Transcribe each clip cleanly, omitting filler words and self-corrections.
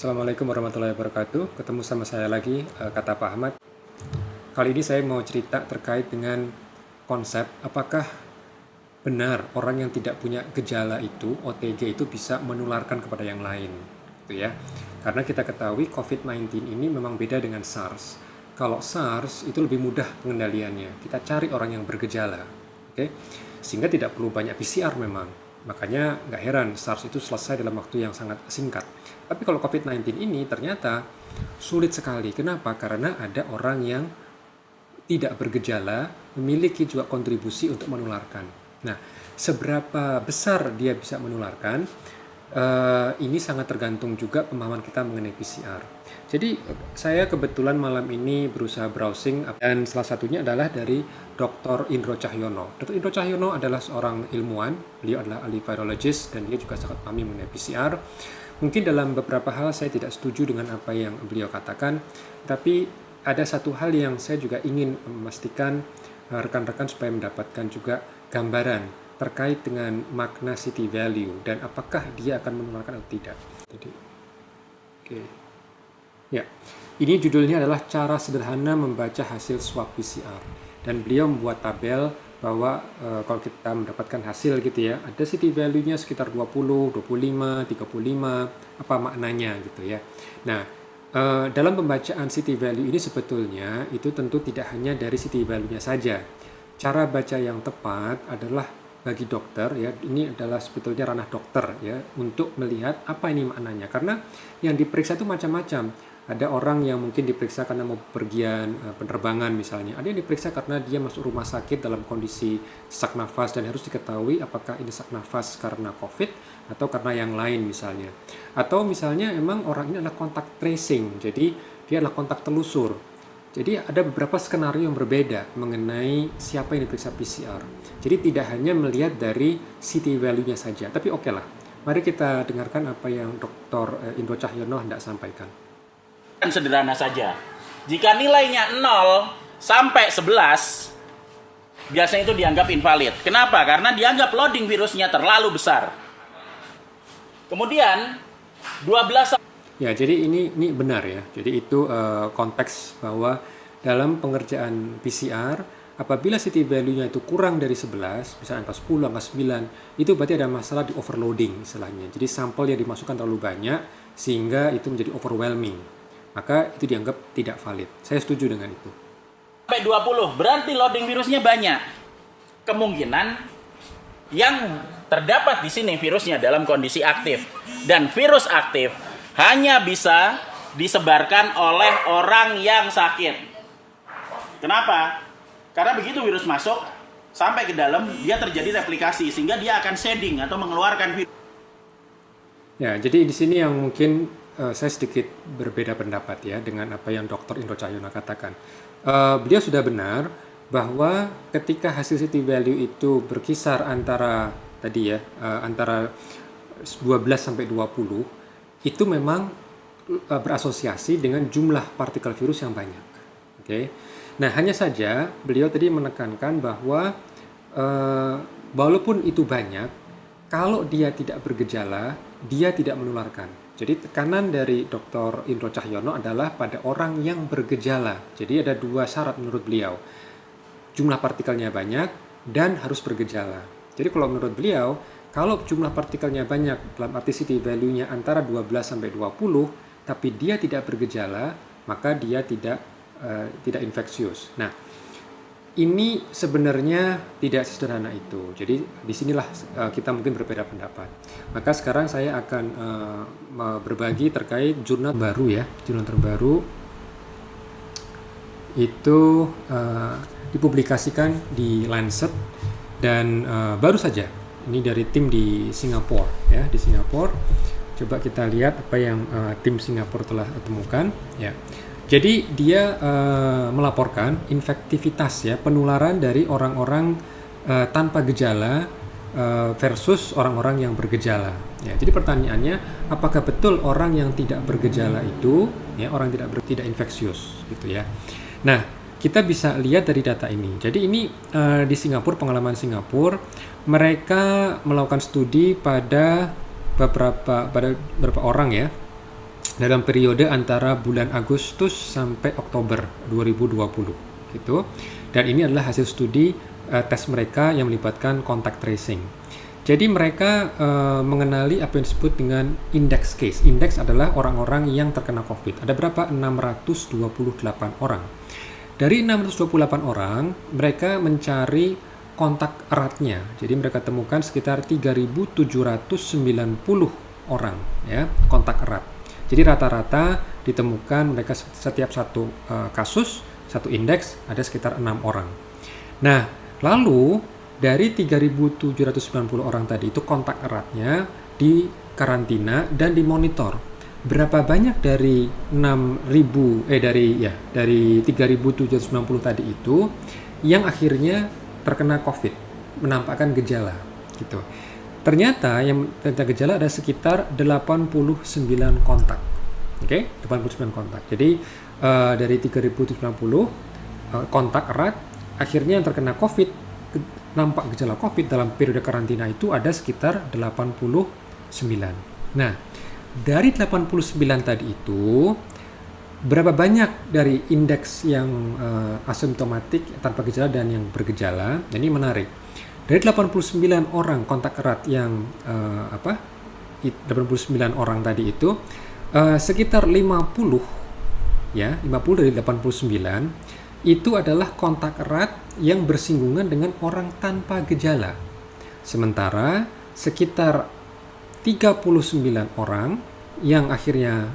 Assalamualaikum warahmatullahi wabarakatuh. Ketemu sama saya lagi, kata Pak Ahmad. Kali ini saya mau cerita terkait dengan konsep apakah benar orang yang tidak punya gejala itu, OTG itu bisa menularkan kepada yang lain, gitu ya. Karena kita ketahui COVID-19 ini memang beda dengan SARS. Kalau SARS itu lebih mudah pengendaliannya. Kita cari orang yang bergejala, oke? Sehingga tidak perlu banyak PCR memang. Makanya nggak heran SARS itu selesai dalam waktu yang sangat singkat. Tapi kalau COVID-19 ini ternyata sulit sekali. Kenapa? Karena ada orang yang tidak bergejala memiliki juga kontribusi untuk menularkan. Nah, seberapa besar dia bisa menularkan, ini sangat tergantung juga pemahaman kita mengenai PCR. Jadi saya kebetulan malam ini berusaha browsing dan salah satunya adalah dari Dr. Indro Cahyono. Dr. Indro Cahyono adalah seorang ilmuwan, beliau adalah ahli virologis dan dia juga sangat paham mengenai PCR. Mungkin dalam beberapa hal saya tidak setuju dengan apa yang beliau katakan, tapi ada satu hal yang saya juga ingin memastikan rekan-rekan supaya mendapatkan juga gambaran terkait dengan makna city value dan apakah dia akan menularkan atau tidak. Jadi, oke. Ya, ini judulnya adalah cara sederhana membaca hasil swab PCR dan beliau membuat tabel bahwa kalau kita mendapatkan hasil gitu ya, ada city value-nya sekitar 20, 25, 35, apa maknanya gitu ya. Nah, dalam pembacaan city value ini sebetulnya itu tentu tidak hanya dari city value-nya saja. Cara baca yang tepat adalah bagi dokter ya, ini adalah sebetulnya ranah dokter ya untuk melihat apa ini maknanya, karena yang diperiksa itu macam-macam. Ada orang yang mungkin diperiksa karena mau pergian penerbangan misalnya, ada yang diperiksa karena dia masuk rumah sakit dalam kondisi sesak nafas dan harus diketahui apakah ini sesak nafas karena COVID atau karena yang lain misalnya, atau misalnya emang orang ini adalah kontak tracing, jadi dia adalah kontak telusur. Jadi ada beberapa skenario yang berbeda mengenai siapa yang diperiksa PCR. Jadi tidak hanya melihat dari city value-nya saja. Tapi oke lah, mari kita dengarkan apa yang Dr. Indro Cahyono hendak sampaikan. Sederhana saja. Jika nilainya 0 sampai 11, biasanya itu dianggap invalid. Kenapa? Karena dianggap loading virusnya terlalu besar. Kemudian 12. Ya, jadi ini benar ya. Jadi itu konteks bahwa dalam pengerjaan PCR, apabila city value-nya itu kurang dari 11, misalnya angka 10, angka 9, itu berarti ada masalah di overloading istilahnya. Jadi sampel yang dimasukkan terlalu banyak sehingga itu menjadi overwhelming. Maka itu dianggap tidak valid. Saya setuju dengan itu. Sampai 20, berarti loading virusnya banyak. Kemungkinan yang terdapat di sini virusnya dalam kondisi aktif. Dan virus aktif hanya bisa disebarkan oleh orang yang sakit. Kenapa? Karena begitu virus masuk sampai ke dalam, dia terjadi replikasi sehingga dia akan shedding atau mengeluarkan virus. Ya, jadi di sini yang mungkin saya sedikit berbeda pendapat ya dengan apa yang Dr. Indro Cahyono katakan. Beliau sudah benar bahwa ketika hasil city value itu berkisar antara tadi ya antara 12 sampai 20, itu memang berasosiasi dengan jumlah partikel virus yang banyak. Oke. Nah, hanya saja beliau tadi menekankan bahwa walaupun itu banyak, kalau dia tidak bergejala, dia tidak menularkan. Jadi tekanan dari Dr. Indro Cahyono adalah pada orang yang bergejala. Jadi ada dua syarat menurut beliau. Jumlah partikelnya banyak dan harus bergejala. Jadi kalau menurut beliau, kalau jumlah partikelnya banyak dalam arti city value-nya antara 12 sampai 20, tapi dia tidak bergejala, maka dia tidak infeksius. Nah, ini sebenarnya tidak sederhana itu. Jadi disinilah kita mungkin berbeda pendapat. Maka sekarang saya akan berbagi terkait jurnal baru ya. Jurnal terbaru itu dipublikasikan di Lancet dan baru saja. Ini dari tim di Singapura ya, di Singapura. Coba kita lihat apa yang tim Singapura telah temukan ya. Jadi dia melaporkan infektivitas ya, penularan dari orang-orang tanpa gejala versus orang-orang yang bergejala. Ya, jadi pertanyaannya, apakah betul orang yang tidak bergejala itu ya orang tidak infeksius gitu ya. Nah, kita bisa lihat dari data ini. Jadi ini di Singapura, pengalaman Singapura, mereka melakukan studi pada beberapa orang ya. dalam periode antara bulan Agustus sampai Oktober 2020 gitu. Dan ini adalah hasil studi tes mereka yang melibatkan contact tracing. Jadi mereka mengenali apa yang disebut dengan index case. Index adalah orang-orang yang terkena COVID. Ada berapa? 628 orang. Dari 628 orang, mereka mencari kontak eratnya. Jadi mereka temukan sekitar 3.790 orang ya, kontak erat. Jadi rata-rata ditemukan mereka setiap satu kasus, satu indeks ada sekitar 6 orang. Nah, lalu dari 3.790 orang tadi itu kontak eratnya di karantina dan dimonitor. Berapa banyak dari 3.790 tadi itu yang akhirnya terkena COVID, menampakkan gejala gitu. Ternyata yang terkena gejala ada sekitar 89 kontak. Oke, 89 kontak. Jadi dari 3.090 kontak erat, akhirnya yang terkena COVID, nampak gejala COVID dalam periode karantina itu ada sekitar 89. Nah, dari 89 tadi itu, berapa banyak dari indeks yang asimptomatik tanpa gejala dan yang bergejala? Ini menarik. Dari 89 orang kontak erat yang 89 orang tadi itu sekitar 50 ya, 50 dari 89 itu adalah kontak erat yang bersinggungan dengan orang tanpa gejala. Sementara sekitar 39 orang yang akhirnya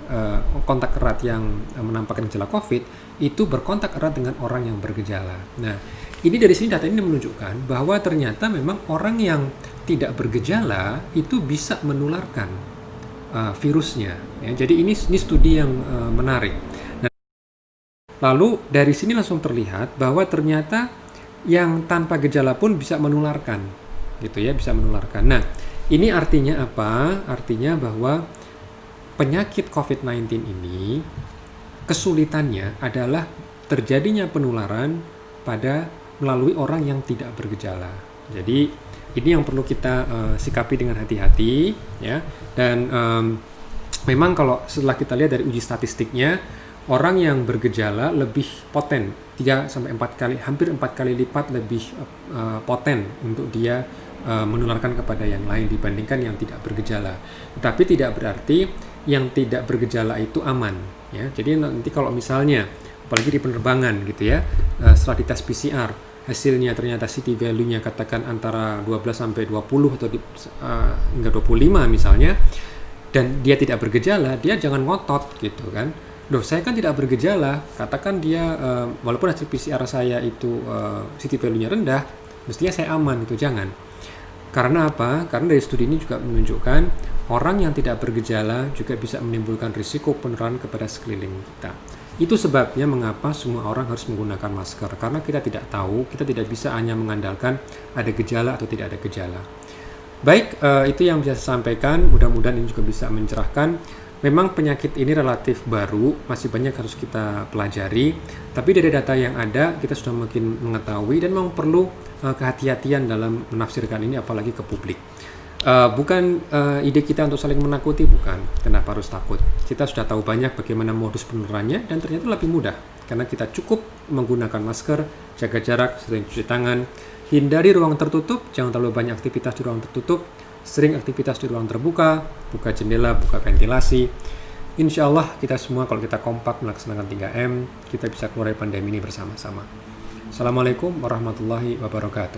kontak erat yang menampakkan gejala COVID itu berkontak erat dengan orang yang bergejala. Nah, ini dari sini data ini menunjukkan bahwa ternyata memang orang yang tidak bergejala itu bisa menularkan virusnya. Ya, jadi ini studi yang menarik. Nah, lalu dari sini langsung terlihat bahwa ternyata yang tanpa gejala pun bisa menularkan, gitu ya, bisa menularkan. Nah, ini artinya apa? Artinya bahwa penyakit COVID-19 ini kesulitannya adalah terjadinya penularan pada melalui orang yang tidak bergejala. Jadi ini yang perlu kita sikapi dengan hati-hati ya. Dan memang kalau setelah kita lihat dari uji statistiknya, orang yang bergejala lebih poten 3-4 kali, hampir 4 kali lipat lebih poten untuk dia menularkan kepada yang lain dibandingkan yang tidak bergejala. Tetapi tidak berarti yang tidak bergejala itu aman ya. Jadi nanti kalau misalnya apalagi di penerbangan gitu ya, setelah dites PCR hasilnya ternyata CT value-nya katakan antara 12 sampai 20 atau hingga 25 misalnya, dan dia tidak bergejala, dia jangan ngotot gitu kan. Loh, saya kan tidak bergejala, katakan dia walaupun hasil PCR saya itu CT value-nya rendah, mestinya saya aman gitu, jangan. Karena apa? Karena dari studi ini juga menunjukkan orang yang tidak bergejala juga bisa menimbulkan risiko penularan kepada sekeliling kita. Itu sebabnya mengapa semua orang harus menggunakan masker, karena kita tidak tahu, kita tidak bisa hanya mengandalkan ada gejala atau tidak ada gejala. Baik, itu yang bisa saya sampaikan, mudah-mudahan ini juga bisa mencerahkan. Memang penyakit ini relatif baru, masih banyak harus kita pelajari, tapi dari data yang ada kita sudah makin mengetahui dan memang perlu kehati-hatian dalam menafsirkan ini apalagi ke publik. Bukan ide kita untuk saling menakuti, bukan. Kenapa harus takut? Kita sudah tahu banyak bagaimana modus penularannya dan ternyata lebih mudah karena kita cukup menggunakan masker, jaga jarak, sering cuci tangan, hindari ruang tertutup, jangan terlalu banyak aktivitas di ruang tertutup, sering aktivitas di ruang terbuka, buka jendela, buka ventilasi. Insya Allah kita semua kalau kita kompak melaksanakan 3M, kita bisa keluar dari pandemi ini bersama-sama. Assalamualaikum warahmatullahi wabarakatuh.